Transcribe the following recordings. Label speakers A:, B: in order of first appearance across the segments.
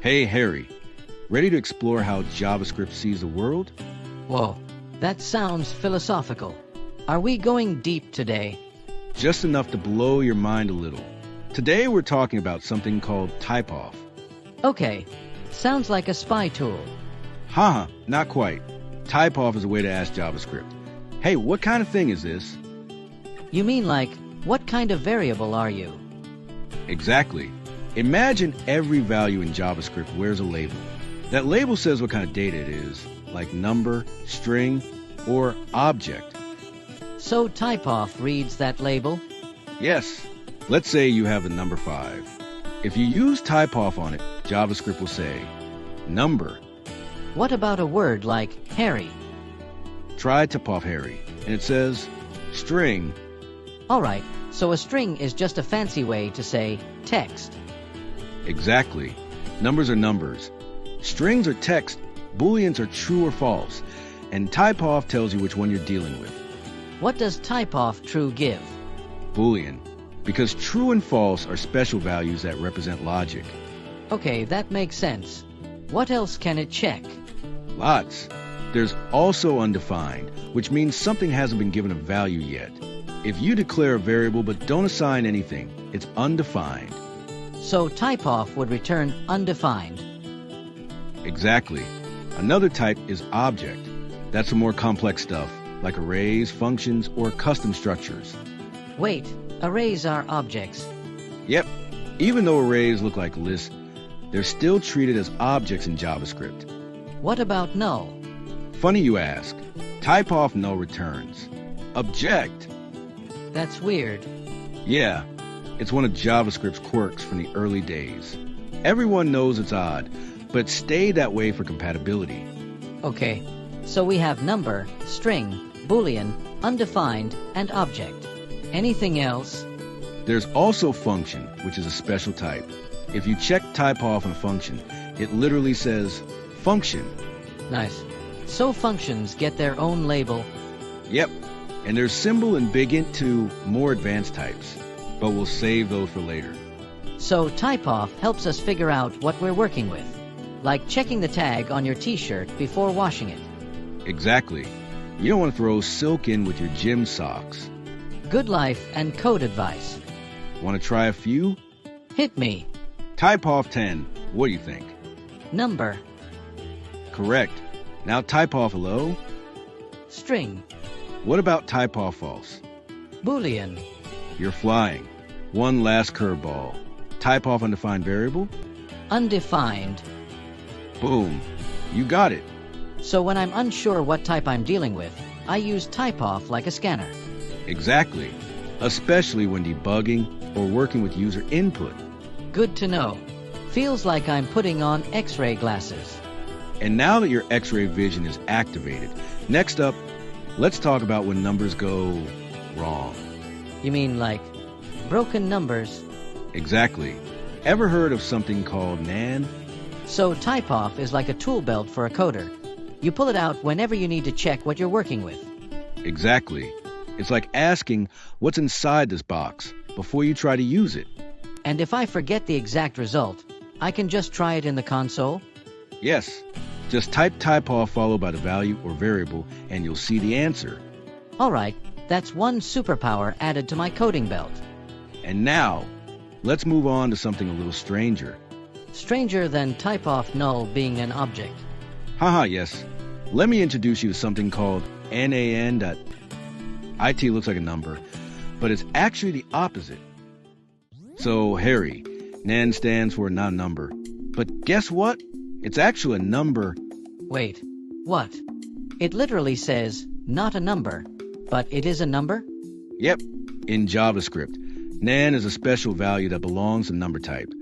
A: Hey Harry, ready to explore how JavaScript sees the world?
B: Whoa, that sounds philosophical. Are we going deep today?
A: Just enough to blow your mind a little. Today we're talking about something called Typeof.
B: Okay, sounds like a spy tool.
A: Haha, not quite. Typeof is a way to ask JavaScript, hey, what kind of thing is this?
B: You mean like, what kind of variable are you?
A: Exactly. Imagine every value in JavaScript wears a label. That label says what kind of data it is, like number, string, or object.
B: So Typeof reads that label?
A: Yes. Let's say you have the number 5. If you use Typeof on it, JavaScript will say, number.
B: What about a word like Harry?
A: Try Typeof Harry, and it says, string.
B: Alright, so a string is just a fancy way to say text.
A: Exactly. Numbers are numbers. Strings are text, booleans are true or false, and Typeof tells you which one you're dealing with.
B: What does Typeof true give?
A: Boolean, because true and false are special values that represent logic.
B: Okay, that makes sense. What else can it check?
A: Lots. There's also undefined, which means something hasn't been given a value yet. If you declare a variable but don't assign anything, it's undefined.
B: So Typeof would return undefined.
A: Exactly. Another type is object. That's the more complex stuff, like arrays, functions, or custom structures.
B: Wait, arrays are objects.
A: Yep. Even though arrays look like lists, they're still treated as objects in JavaScript.
B: What about null?
A: Funny you ask. Typeof null returns. Object.
B: That's weird.
A: Yeah, it's one of JavaScript's quirks from the early days. Everyone knows it's odd, but stay that way for compatibility.
B: Okay, so we have number, string, boolean, undefined, and object. Anything else?
A: There's also function, which is a special type. If you check Typeof on a function, it literally says function.
B: Nice. So functions get their own label.
A: Yep, and there's symbol and big int to more advanced types, but we'll save those for later.
B: So Typeof helps us figure out what we're working with, like checking the tag on your t-shirt before washing it.
A: Exactly. You don't want to throw silk in with your gym socks.
B: Good life and code advice.
A: Want to try a few?
B: Hit me.
A: Typeof 10. What do you think?
B: Number.
A: Correct. Now Typeof hello?
B: String.
A: What about Typeof false?
B: Boolean.
A: You're flying. One last curveball. Typeof undefined variable?
B: Undefined.
A: Boom. You got it.
B: So when I'm unsure what type I'm dealing with, I use Typeof like a scanner.
A: Exactly. Especially when debugging or working with user input.
B: Good to know. Feels like I'm putting on X-ray glasses.
A: And now that your X-ray vision is activated, next up, let's talk about when numbers go wrong.
B: You mean like broken numbers?
A: Exactly. Ever heard of something called NaN?
B: So Typeof is like a tool belt for a coder. You pull it out whenever you need to check what you're working with.
A: Exactly. It's like asking what's inside this box before you try to use it.
B: And if I forget the exact result, I can just try it in the console?
A: Yes. Just type Typeof followed by the value or variable and you'll see the answer.
B: Alright, that's one superpower added to my coding belt.
A: And now, let's move on to something a little stranger.
B: Stranger than Typeof null being an object.
A: Haha, yes. Let me introduce you to something called NaN. IT looks like a number, but it's actually the opposite. So, Harry, NaN stands for not a number. But guess what? It's actually a number.
B: Wait, what? It literally says, not a number, but it is a number?
A: Yep, in JavaScript. NaN is a special value that belongs to number type,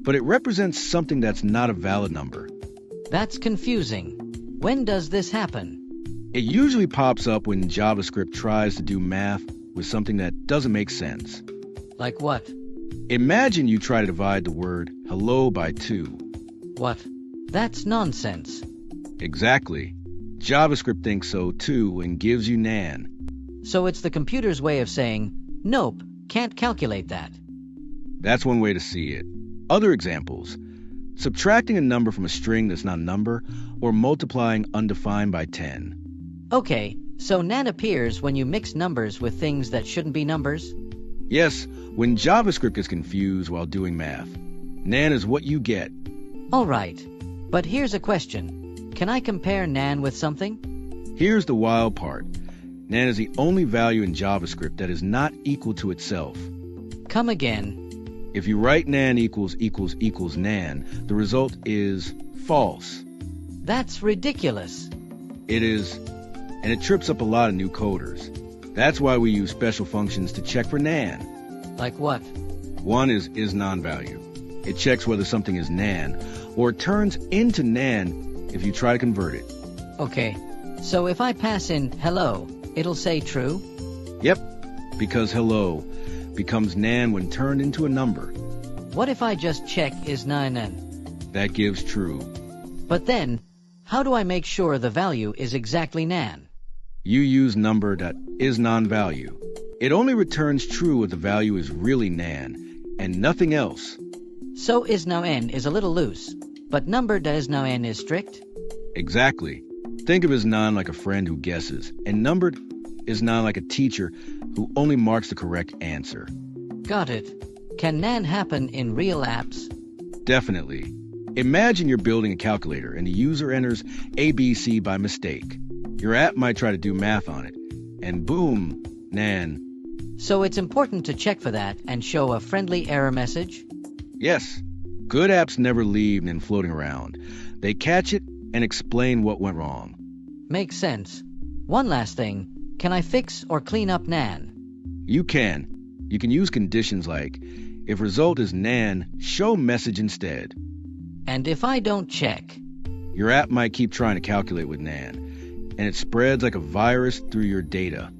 A: but it represents something that's not a valid number.
B: That's confusing. When does this happen?
A: It usually pops up when JavaScript tries to do math with something that doesn't make sense.
B: Like what?
A: Imagine you try to divide the word hello by 2.
B: What? That's nonsense.
A: Exactly. JavaScript thinks so too and gives you NaN.
B: So it's the computer's way of saying, nope, can't calculate that.
A: That's one way to see it. Other examples. subtracting a number from a string that's not a number, or multiplying undefined by 10.
B: Okay, so NaN appears when you mix numbers with things that shouldn't be numbers?
A: Yes, when JavaScript gets confused while doing math. NaN is what you get.
B: All right, but here's a question. Can I compare NaN with something?
A: Here's the wild part. NaN is the only value in JavaScript that is not equal to itself.
B: Come again.
A: If you write NaN equals NaN, the result is false.
B: That's ridiculous.
A: It is, and it trips up a lot of new coders. That's why we use special functions to check for NaN.
B: Like what?
A: One is non-value. It checks whether something is NaN, or it turns into NaN if you try to convert it.
B: Okay, so if I pass in hello, it'll say true?
A: Yep, because hello becomes NaN when turned into a number.
B: What if I just check is NaN?
A: That gives true.
B: But then, how do I make sure the value is exactly NaN?
A: You use number.isNonValue. It only returns true if the value is really NaN, and nothing else.
B: So isNoN is a little loose, but number.isNoN is strict?
A: Exactly. Think of isNon like a friend who guesses, and numbered isNon like a teacher who only marks the correct answer.
B: Got it. Can NaN happen in real apps?
A: Definitely. Imagine you're building a calculator and the user enters ABC by mistake. Your app might try to do math on it, and boom, NaN.
B: So it's important to check for that and show a friendly error message?
A: Yes. Good apps never leave NaN floating around. They catch it and explain what went wrong.
B: Makes sense. One last thing. Can I fix or clean up NaN?
A: You can. You can use conditions like, if result is NaN, show message instead.
B: And if I don't check?
A: Your app might keep trying to calculate with NaN, and it spreads like a virus through your data.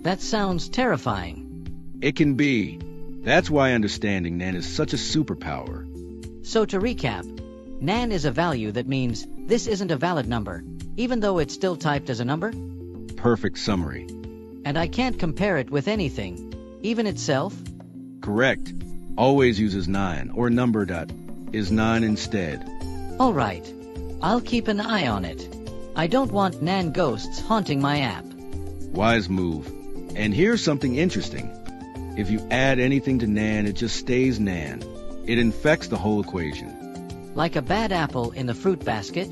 B: That sounds terrifying.
A: It can be. That's why understanding NaN is such a superpower.
B: So to recap, NaN is a value that means this isn't a valid number, even though it's still typed as a number?
A: Perfect summary.
B: And I can't compare it with anything, even itself?
A: Correct. Always uses 9 or number.isNon instead.
B: All right. I'll keep an eye on it. I don't want NaN ghosts haunting my app.
A: Wise move. And here's something interesting. If you add anything to NaN, it just stays NaN. It infects the whole equation.
B: Like a bad apple in the fruit basket?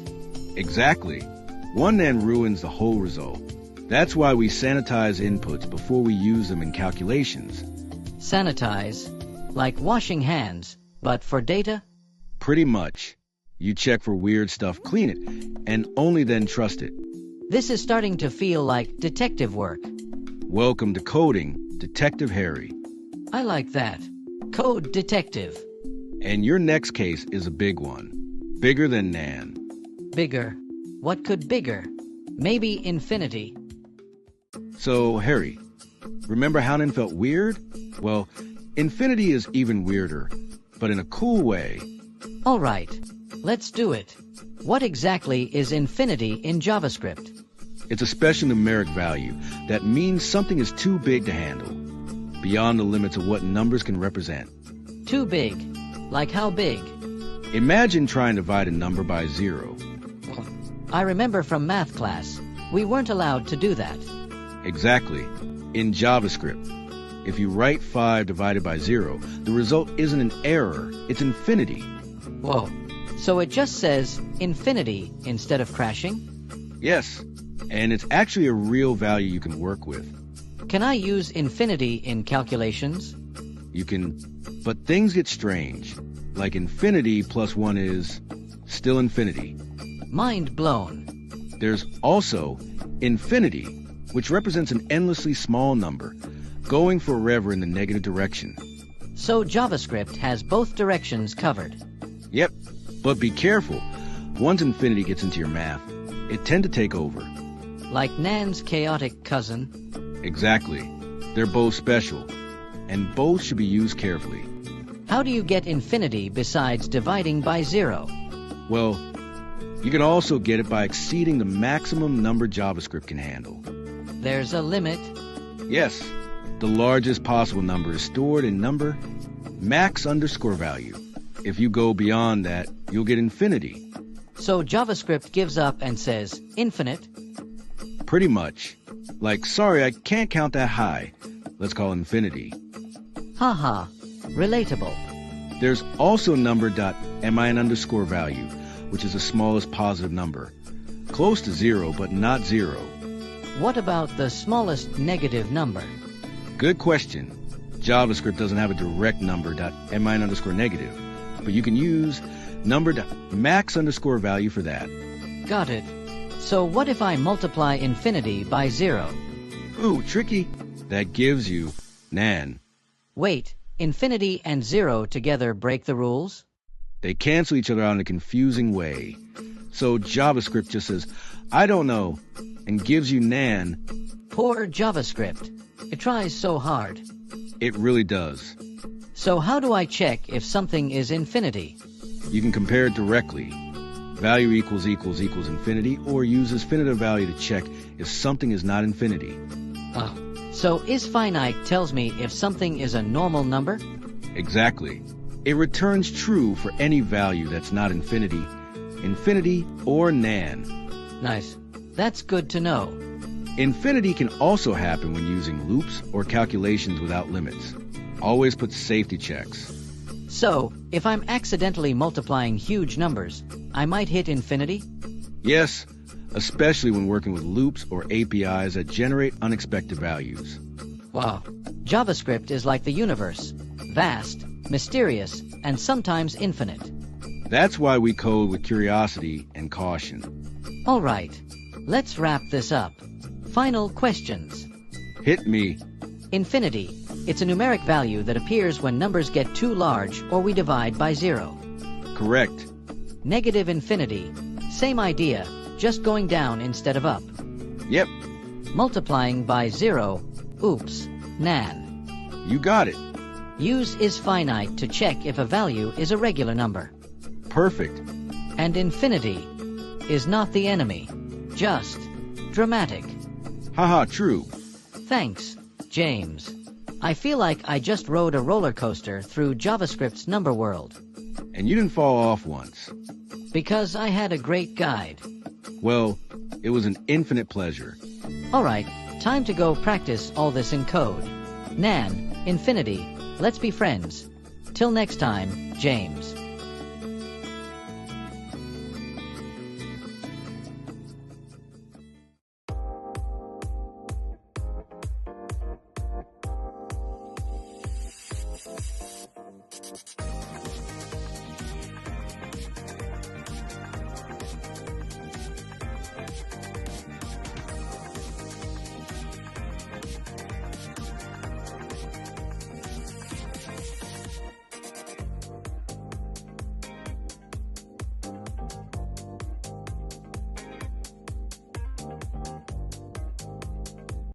A: Exactly. One NaN ruins the whole result. That's why we sanitize inputs before we use them in calculations.
B: Sanitize? Like washing hands, but for data?
A: Pretty much. You check for weird stuff, clean it, and only then trust it.
B: This is starting to feel like detective work.
A: Welcome to Coding, Detective Harry.
B: I like that. Code detective.
A: And your next case is a big one. Bigger than NaN.
B: Bigger. What could bigger? Maybe infinity.
A: So, Harry, remember how NaN felt weird? Well, infinity is even weirder, but in a cool way.
B: All right. Let's do it. What exactly is infinity in JavaScript?
A: It's a special numeric value that means something is too big to handle, beyond the limits of what numbers can represent.
B: Too big. Like how big?
A: Imagine trying to divide a number by 0.
B: I remember from math class, we weren't allowed to do that.
A: Exactly. In JavaScript, if you write 5 divided by 0, the result isn't an error, it's infinity.
B: Whoa. So it just says infinity instead of crashing?
A: Yes, and it's actually a real value you can work with.
B: Can I use infinity in calculations?
A: You can, but things get strange. Like infinity plus 1 is still infinity.
B: Mind blown.
A: There's also infinity, which represents an endlessly small number, going forever in the negative direction.
B: So JavaScript has both directions covered.
A: Yep, but be careful. Once infinity gets into your math, it tends to take over.
B: Like NaN's chaotic cousin?
A: Exactly. They're both special, and both should be used carefully.
B: How do you get infinity besides dividing by 0?
A: Well, you can also get it by exceeding the maximum number JavaScript can handle.
B: There's a limit?
A: Yes. The largest possible number is stored in number max_value. If you go beyond that, you'll get infinity.
B: So JavaScript gives up and says infinite?
A: Pretty much. Like, sorry, I can't count that high. Let's call infinity.
B: Haha, relatable.
A: There's also number.min underscore value, which is the smallest positive number. Close to 0, but not 0.
B: What about the smallest negative number?
A: Good question. JavaScript doesn't have a direct number.min underscore negative, but you can use number.max underscore value for that.
B: Got it. So what if I multiply infinity by 0?
A: Ooh, tricky. That gives you NaN.
B: Wait, infinity and 0 together break the rules?
A: They cancel each other out in a confusing way. So JavaScript just says, I don't know, and gives you NaN.
B: Poor JavaScript. It tries so hard.
A: It really does.
B: So how do I check if something is infinity?
A: You can compare it directly. Value equals infinity, or use infinitive value to check if something is not infinity.
B: Oh, so isFinite tells me if something is a normal number?
A: Exactly. It returns true for any value that's not infinity, or NaN.
B: Nice. That's good to know.
A: Infinity can also happen when using loops or calculations without limits. Always put safety checks.
B: So, if I'm accidentally multiplying huge numbers, I might hit infinity?
A: Yes, especially when working with loops or APIs that generate unexpected values.
B: Wow. JavaScript is like the universe. Vast, mysterious, and sometimes infinite.
A: That's why we code with curiosity and caution.
B: All right. Let's wrap this up. Final questions.
A: Hit me.
B: Infinity. It's a numeric value that appears when numbers get too large or we divide by 0.
A: Correct.
B: Negative infinity. Same idea, just going down instead of up.
A: Yep.
B: Multiplying by 0. Oops. NaN.
A: You got it.
B: Use isFinite to check if a value is a regular number.
A: Perfect.
B: And infinity is not the enemy. Just dramatic.
A: Haha, true.
B: Thanks, James. I feel like I just rode a roller coaster through JavaScript's number world.
A: And you didn't fall off once.
B: Because I had a great guide.
A: Well, it was an infinite pleasure.
B: All right, time to go practice all this in code. NaN, infinity, let's be friends. Till next time, James.